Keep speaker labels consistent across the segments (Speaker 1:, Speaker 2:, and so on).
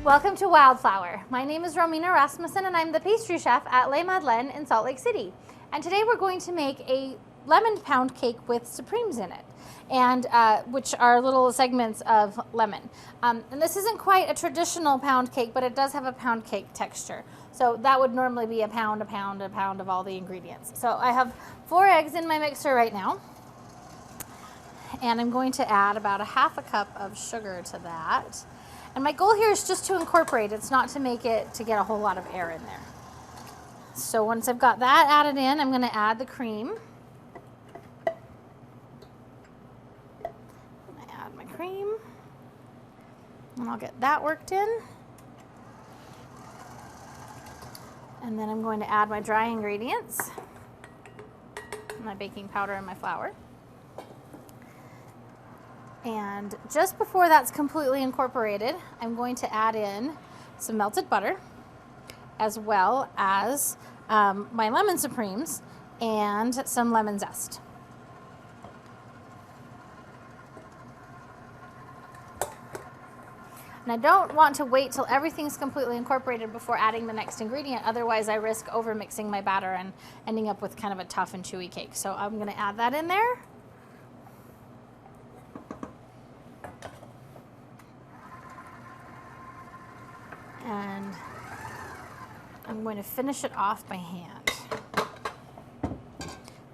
Speaker 1: Welcome to Wildflower. My name is Romina Rasmussen and I'm the pastry chef at Les Madeleines in Salt Lake City. And today we're going to make a lemon pound cake with supremes in it, and which are little segments of lemon. And this isn't quite a traditional pound cake, but it does have a pound cake texture. So that would normally be a pound of all the ingredients. So I have 4 eggs in my mixer right now. And I'm going to add about a half a cup of sugar to that. And my goal here is just to incorporate. It's not to make it to get a whole lot of air in there. So once I've got that added in, I'm going to add the cream. I add my cream. And I'll get that worked in. And then I'm going to add my dry ingredients, my baking powder and my flour. And just before that's completely incorporated, I'm going to add in some melted butter, as well as my lemon supremes and some lemon zest. And I don't want to wait till everything's completely incorporated before adding the next ingredient, otherwise I risk over mixing my batter and ending up with kind of a tough and chewy cake. So I'm going to add that in there. And I'm going to finish it off by hand,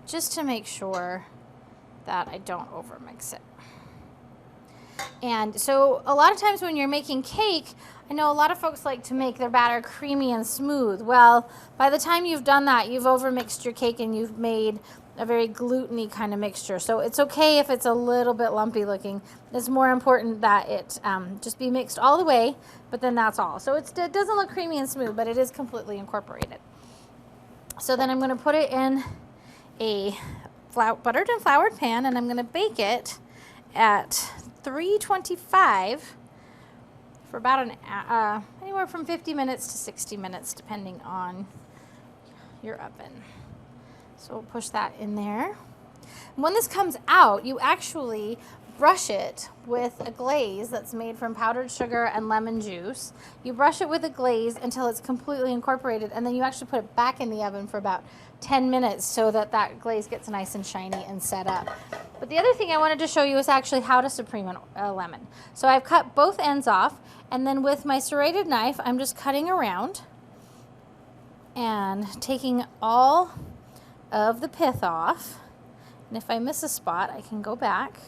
Speaker 1: just to make sure that I don't overmix it. And so a lot of times when you're making cake, I know a lot of folks like to make their batter creamy and smooth. Well, by the time you've done that, you've overmixed your cake and you've made a very gluten-y kind of mixture. So it's okay if it's a little bit lumpy looking. It's more important that it just be mixed all the way, but then that's all. So it doesn't look creamy and smooth, but it is completely incorporated. So then I'm going to put it in a buttered and floured pan, and I'm going to bake it at 325 for about anywhere from 50 minutes to 60 minutes, depending on your oven. So we'll push that in there. When this comes out, you actually brush it with a glaze that's made from powdered sugar and lemon juice. You brush it with a glaze until it's completely incorporated, and then you actually put it back in the oven for about 10 minutes so that that glaze gets nice and shiny and set up. But the other thing I wanted to show you is actually how to supreme a lemon. So I've cut both ends off, and then with my serrated knife, I'm just cutting around and taking all of the pith off. And if I miss a spot, I can go back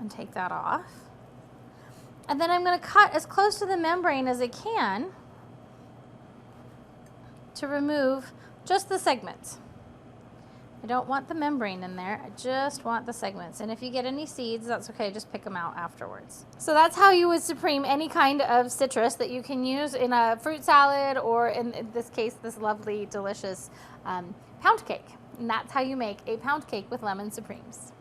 Speaker 1: and take that off. And then I'm going to cut as close to the membrane as I can to remove just the segments. I don't want the membrane in there, I just want the segments. And if you get any seeds, that's okay, just pick them out afterwards. So that's how you would supreme any kind of citrus that you can use in a fruit salad, or in this case, this lovely, delicious pound cake. And that's how you make a pound cake with lemon supremes.